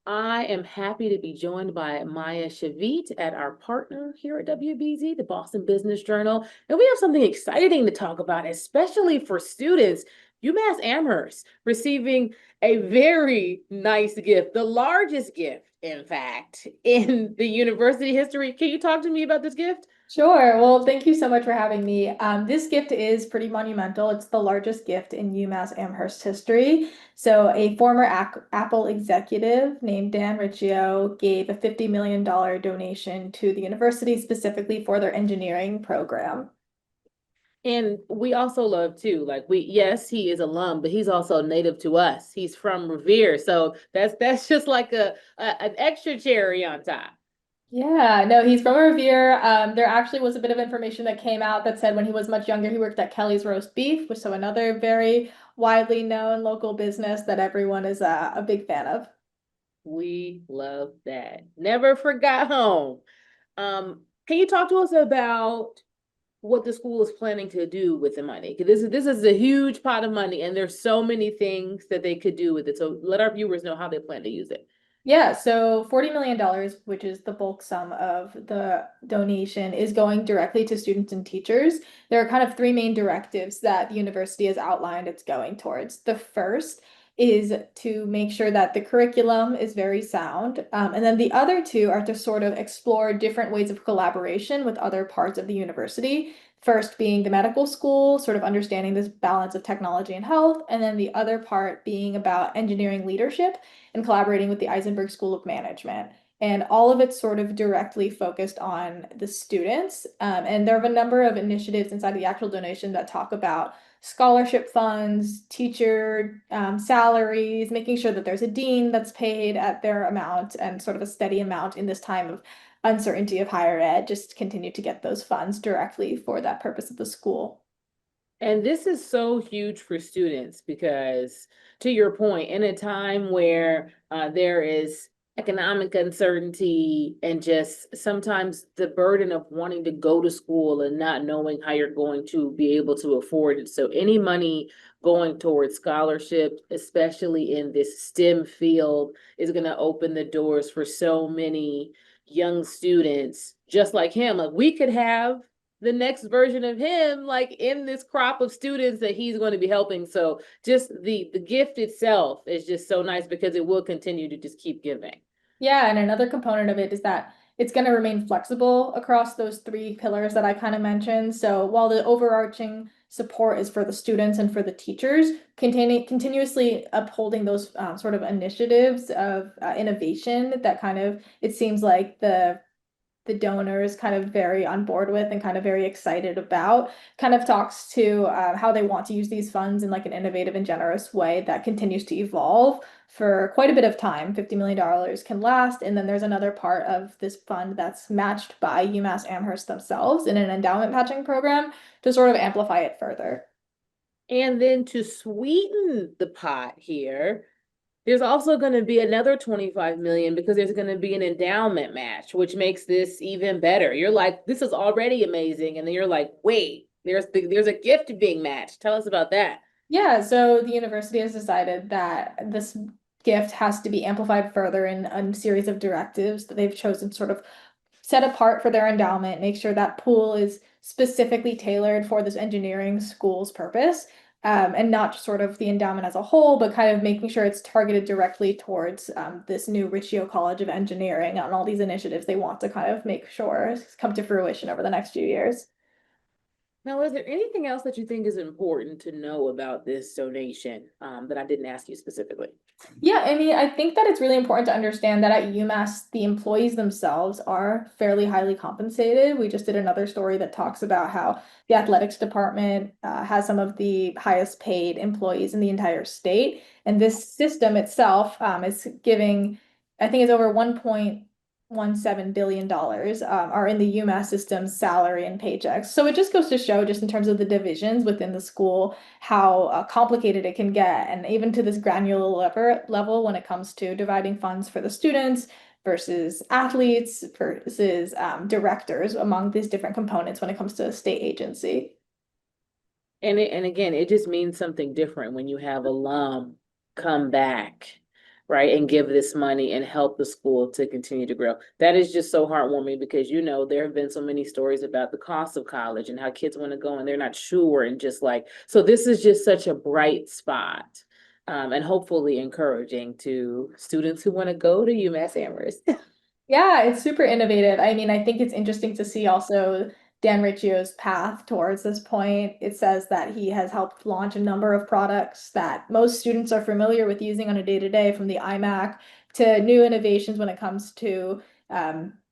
I am happy to be joined by Maya Shavit at our partner here at WBZ, the Boston Business Journal. And we have something exciting to talk about, especially for students. UMass Amherst receiving a very nice gift, the largest gift, in fact, in the university history. Can you talk to me about this gift? Sure. Well, thank you so much for having me. This gift is pretty monumental. It's the largest gift in UMass Amherst history. So, a former Apple executive named Dan Riccio gave a $50 million donation to the university specifically for their engineering program. And we also love too, like yes, he is alum, but he's also native to us. He's from Revere. So that's just like an extra cherry on top. Yeah, no, he's from Revere. There actually was a bit of information that came out that said when he was much younger, he worked at Kelly's Roast Beef, which so another very widely known local business that everyone is a big fan of. We love that. Never forgot home. Can you talk to us about what the school is planning to do with the money? Because this is a huge pot of money, and there's so many things that they could do with it. So let our viewers know how they plan to use it. Yeah, so $40 million, which is the bulk sum of the donation, is going directly to students and teachers. There are kind of three main directives that the university has outlined it's going towards. The first is to make sure that the curriculum is very sound. And then the other two are to sort of explore different ways of collaboration with other parts of the university. First being the medical school, sort of understanding this balance of technology and health, and then the other part being about engineering leadership and collaborating with the Eisenberg School of Management. And all of it's sort of directly focused on the students. And there are a number of initiatives inside the actual donation that talk about scholarship funds, teacher salaries, making sure that there's a dean that's paid at their amount and sort of a steady amount in this time of uncertainty of higher ed, just continue to get those funds directly for that purpose of the school. And this is so huge for students because, to your point, in a time where there is economic uncertainty and just sometimes the burden of wanting to go to school and not knowing how you're going to be able to afford it. So, any money going towards scholarships, especially in this STEM field, is going to open the doors for so many young students just like him. Like, we could have the next version of him like in this crop of students that he's going to be helping. So just the gift itself is just so nice because it will continue to just keep giving. Yeah, and another component of it is that it's going to remain flexible across those three pillars that I kind of mentioned. So while the overarching support is for the students and for the teachers, continuously upholding those sort of initiatives of innovation that kind of it seems like the donors kind of very on board with and kind of very excited about kind of talks to how they want to use these funds in like an innovative and generous way that continues to evolve for quite a bit of time. $50 million can last. And then there's another part of this fund that's matched by UMass Amherst themselves in an endowment matching program to sort of amplify it further. And then to sweeten the pot here, there's also going to be another 25 million because there's going to be an endowment match, which makes this even better. You're like, this is already amazing. And then you're like, wait, there's a gift being matched. Tell us about that. Yeah, so the university has decided that this gift has to be amplified further in a series of directives that they've chosen sort of set apart for their endowment, make sure that pool is specifically tailored for this engineering school's purpose, and not just sort of the endowment as a whole, but kind of making sure it's targeted directly towards this new Riccio College of Engineering and all these initiatives they want to kind of make sure come to fruition over the next few years. Now, is there anything else that you think is important to know about this donation that I didn't ask you specifically? Yeah, I mean, I think that it's really important to understand that at UMass, the employees themselves are fairly highly compensated. We just did another story that talks about how the athletics department has some of the highest paid employees in the entire state. And this system itself is giving, I think it's over $1.17 billion are in the UMass system's salary and paychecks. So it just goes to show, just in terms of the divisions within the school, how complicated it can get, and even to this granular level when it comes to dividing funds for the students versus athletes versus directors among these different components when it comes to a state agency. And again, it just means something different when you have alum come back right, and give this money and help the school to continue to grow. That is just so heartwarming because, you know, there have been so many stories about the cost of college and how kids want to go and they're not sure. And just like, so this is just such a bright spot. And hopefully encouraging to students who want to go to UMass Amherst. Yeah, it's super innovative. I mean, I think it's interesting to see also Dan Riccio's path towards this point. It says that he has helped launch a number of products that most students are familiar with using on a day-to-day, from the iMac to new innovations when it comes to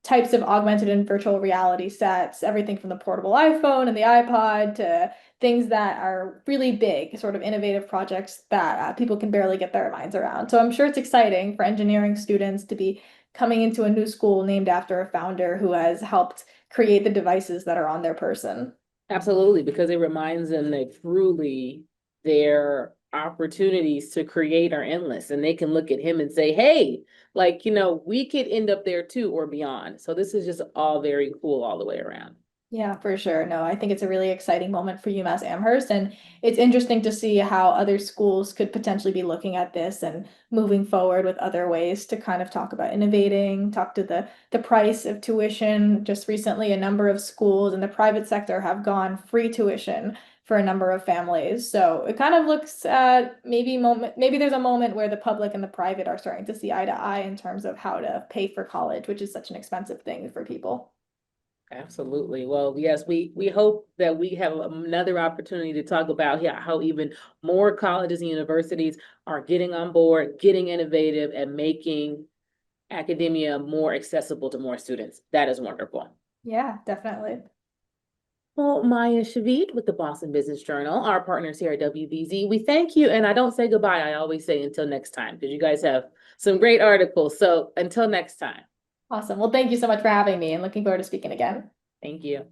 types of augmented and virtual reality sets, everything from the portable iPhone and the iPod to things that are really big, sort of innovative projects that people can barely get their minds around. So I'm sure it's exciting for engineering students to be coming into a new school named after a founder who has helped create the devices that are on their person. Absolutely, because it reminds them that truly their opportunities to create are endless and they can look at him and say, hey, like, you know, we could end up there too or beyond. So this is just all very cool all the way around. Yeah, for sure. No, I think it's a really exciting moment for UMass Amherst, and it's interesting to see how other schools could potentially be looking at this and moving forward with other ways to kind of talk about innovating, talk to the price of tuition. Just recently, a number of schools in the private sector have gone free tuition for a number of families. So it kind of looks at maybe there's a moment where the public and the private are starting to see eye to eye in terms of how to pay for college, which is such an expensive thing for people. Absolutely. Well, yes, we hope that we have another opportunity to talk about, yeah, how even more colleges and universities are getting on board, getting innovative, and making academia more accessible to more students. That is wonderful. Yeah, definitely. Well, Maya Shavid with the Boston Business Journal, our partners here at WBZ, we thank you. And I don't say goodbye. I always say until next time, because you guys have some great articles. So until next time, Awesome. Well, thank you so much for having me and looking forward to speaking again. thank you.